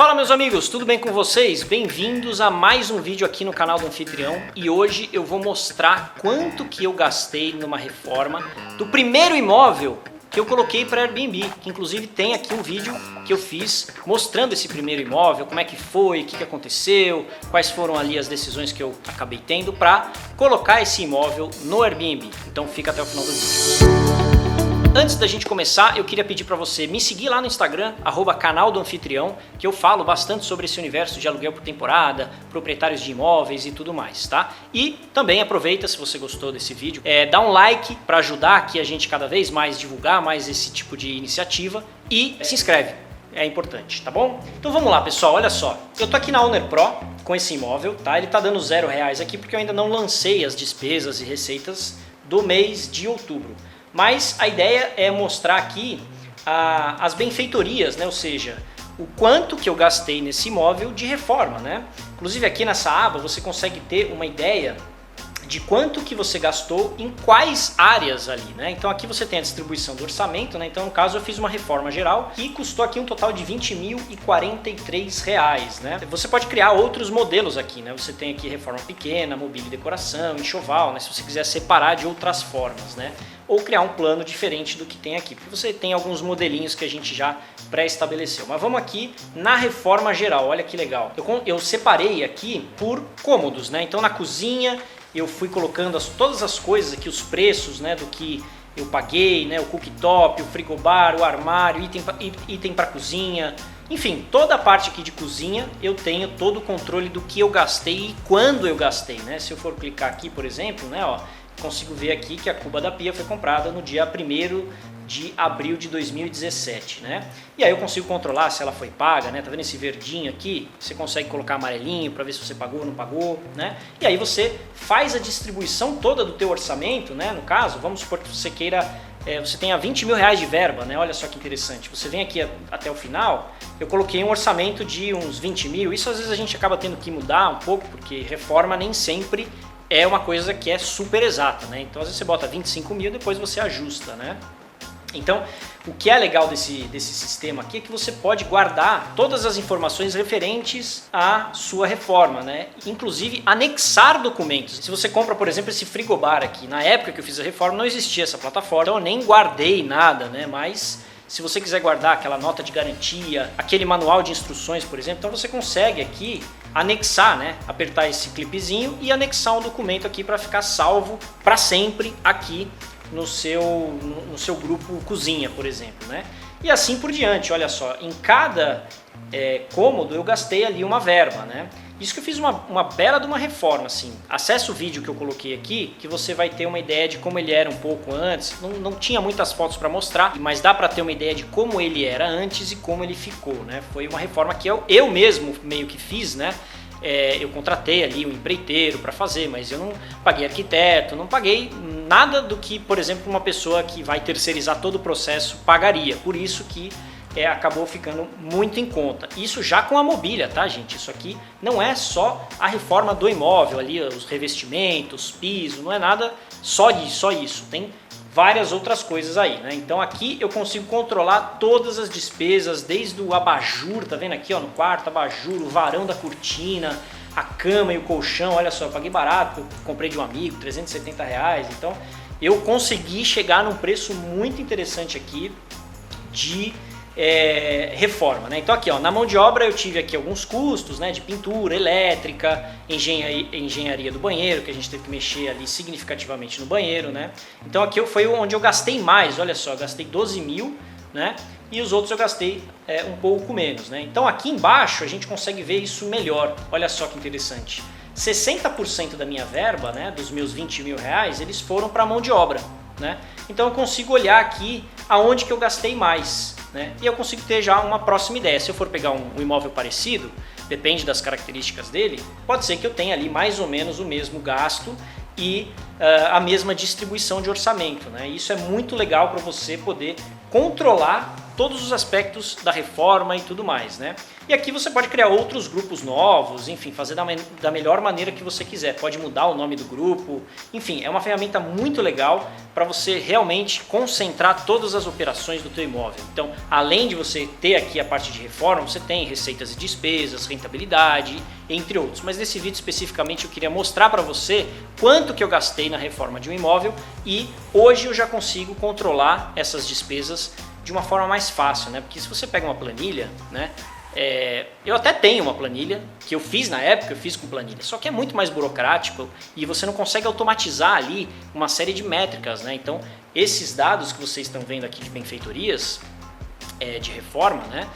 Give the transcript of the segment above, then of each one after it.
Fala meus amigos, tudo bem com vocês? Bem-vindos a mais um vídeo aqui no canal do Anfitrião e hoje eu vou mostrar quanto que eu gastei numa reforma do primeiro imóvel que eu coloquei para Airbnb, que inclusive tem aqui um vídeo que eu fiz mostrando esse primeiro imóvel, como é que foi, o que aconteceu, quais foram ali as decisões que eu acabei tendo para colocar esse imóvel no Airbnb. Então fica até o final do vídeo. Antes da gente começar, eu queria pedir para você me seguir lá no Instagram, @canal do Anfitrião, que eu falo bastante sobre esse universo de aluguel por temporada, proprietários de imóveis e tudo mais, tá? E também aproveita, se você gostou desse vídeo, dá um like para ajudar aqui a gente cada vez mais divulgar mais esse tipo de iniciativa e se inscreve, é importante, tá bom? Então vamos lá pessoal, olha só, eu tô aqui na Owner Pro com esse imóvel, tá? Ele tá dando R$0 aqui porque eu ainda não lancei as despesas e receitas do mês de outubro. Mas a ideia é mostrar aqui as benfeitorias, né? Ou seja, o quanto que eu gastei nesse imóvel de reforma, né? Inclusive aqui nessa aba você consegue ter uma ideia de quanto que você gastou em quais áreas ali, né? Então aqui você tem a distribuição do orçamento, né? Então no caso eu fiz uma reforma geral que custou aqui um total de R$20.043, né? Você pode criar outros modelos aqui, né? Você tem aqui reforma pequena, mobília e decoração, enxoval, né? Se você quiser separar de outras formas, né? Ou criar um plano diferente do que tem aqui, porque você tem alguns modelinhos que a gente já pré-estabeleceu. Mas vamos aqui na reforma geral, olha que legal. Eu separei aqui por cômodos, né? Então na cozinha eu fui colocando todas as coisas aqui, os preços, né, do que eu paguei, né, o cooktop, o frigobar, o armário, item para cozinha, enfim, toda a parte aqui de cozinha eu tenho todo o controle do que eu gastei e quando eu gastei, né? Se eu for clicar aqui, por exemplo, né, ó, consigo ver aqui que a cuba da pia foi comprada no dia 1º de abril de 2017, né? E aí eu consigo controlar se ela foi paga, né? Tá vendo esse verdinho aqui? Você consegue colocar amarelinho para ver se você pagou ou não pagou, né? E aí você faz a distribuição toda do teu orçamento, né? No caso, vamos supor que você queira, você tenha R$20.000 de verba, né? Olha só que interessante. Você vem aqui até o final, eu coloquei um orçamento de uns 20 mil. Isso às vezes a gente acaba tendo que mudar um pouco, porque reforma nem sempre é uma coisa que é super exata, né? Então às vezes você bota 25 mil e depois você ajusta, né? Então, o que é legal desse sistema aqui é que você pode guardar todas as informações referentes à sua reforma, né? Inclusive anexar documentos. Se você compra, por exemplo, esse frigobar aqui, na época que eu fiz a reforma não existia essa plataforma, então eu nem guardei nada, né? Mas se você quiser guardar aquela nota de garantia, aquele manual de instruções, por exemplo, então você consegue aqui anexar, né? Apertar esse clipezinho e anexar um documento aqui para ficar salvo para sempre aqui no seu grupo cozinha, por exemplo, né? E assim por diante, olha só, em cada cômodo eu gastei ali uma verba, né? Isso que eu fiz uma bela de uma reforma, assim. Acesse o vídeo que eu coloquei aqui, que você vai ter uma ideia de como ele era um pouco antes. Não tinha muitas fotos para mostrar, mas dá para ter uma ideia de como ele era antes e como ele ficou, né? Foi uma reforma que eu mesmo meio que fiz, né? Eu contratei ali um empreiteiro para fazer, mas eu não paguei arquiteto, não paguei nada do que, por exemplo, uma pessoa que vai terceirizar todo o processo pagaria. Por isso que acabou ficando muito em conta. Isso já com a mobília, tá, gente? Isso aqui não é só a reforma do imóvel ali, os revestimentos, piso, não é nada só isso. Tem várias outras coisas aí, né? Então aqui eu consigo controlar todas as despesas, desde o abajur, tá vendo aqui, ó, no quarto, abajur, o varão da cortina, a cama e o colchão. Olha só, eu paguei barato, eu comprei de um amigo, R$370, então eu consegui chegar num preço muito interessante aqui de reforma, né? Então aqui, ó, na mão de obra eu tive aqui alguns custos, né, de pintura, elétrica, engenharia do banheiro, que a gente teve que mexer ali significativamente no banheiro, né? Então aqui foi onde eu gastei mais, olha só, eu gastei 12 mil, né? E os outros eu gastei um pouco menos, né? Então aqui embaixo a gente consegue ver isso melhor, olha só que interessante. 60% da minha verba, né, dos meus R$20.000, eles foram para a mão de obra, né? Então eu consigo olhar aqui aonde que eu gastei mais, né? E eu consigo ter já uma próxima ideia. Se eu for pegar um imóvel parecido, depende das características dele, pode ser que eu tenha ali mais ou menos o mesmo gasto e a mesma distribuição de orçamento, né? Isso é muito legal para você poder controlar todos os aspectos da reforma e tudo mais, né? E aqui você pode criar outros grupos novos, enfim, fazer da melhor maneira que você quiser. Pode mudar o nome do grupo, enfim, é uma ferramenta muito legal para você realmente concentrar todas as operações do teu imóvel. Então, além de você ter aqui a parte de reforma, você tem receitas e despesas, rentabilidade, entre outros. Mas nesse vídeo especificamente eu queria mostrar para você quanto que eu gastei na reforma de um imóvel e hoje eu já consigo controlar essas despesas de uma forma mais fácil, né? Porque se você pega uma planilha, né? Eu até tenho uma planilha que eu fiz na época, eu fiz com planilha, só que é muito mais burocrático e você não consegue automatizar ali uma série de métricas, né? Então esses dados que vocês estão vendo aqui de benfeitorias, de reforma, né?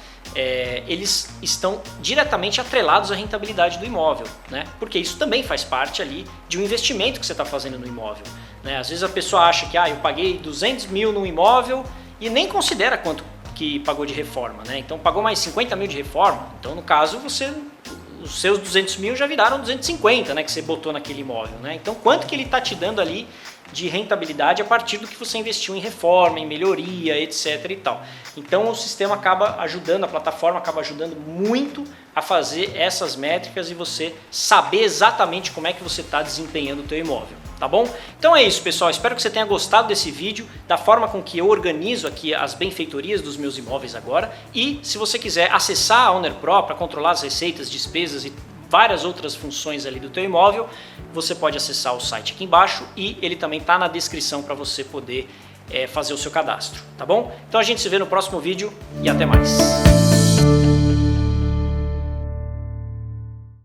Eles estão diretamente atrelados à rentabilidade do imóvel, né? Porque isso também faz parte ali de um investimento que você está fazendo no imóvel, né? Às vezes a pessoa acha que eu paguei 200 mil no imóvel e nem considera quanto que pagou de reforma, né? Então pagou mais 50 mil de reforma, então no caso os seus 200 mil já viraram 250, né? Que você botou naquele imóvel, né? Então quanto que ele está te dando ali de rentabilidade a partir do que você investiu em reforma, em melhoria, etc e tal. Então o sistema acaba ajudando, a plataforma acaba ajudando muito a fazer essas métricas e você saber exatamente como é que você está desempenhando o teu imóvel, tá bom? Então é isso, pessoal, espero que você tenha gostado desse vídeo, da forma com que eu organizo aqui as benfeitorias dos meus imóveis agora, e se você quiser acessar a Owner Pro para controlar as receitas, despesas e várias outras funções ali do teu imóvel, você pode acessar o site aqui embaixo e ele também está na descrição para você poder fazer o seu cadastro, tá bom? Então a gente se vê no próximo vídeo e até mais!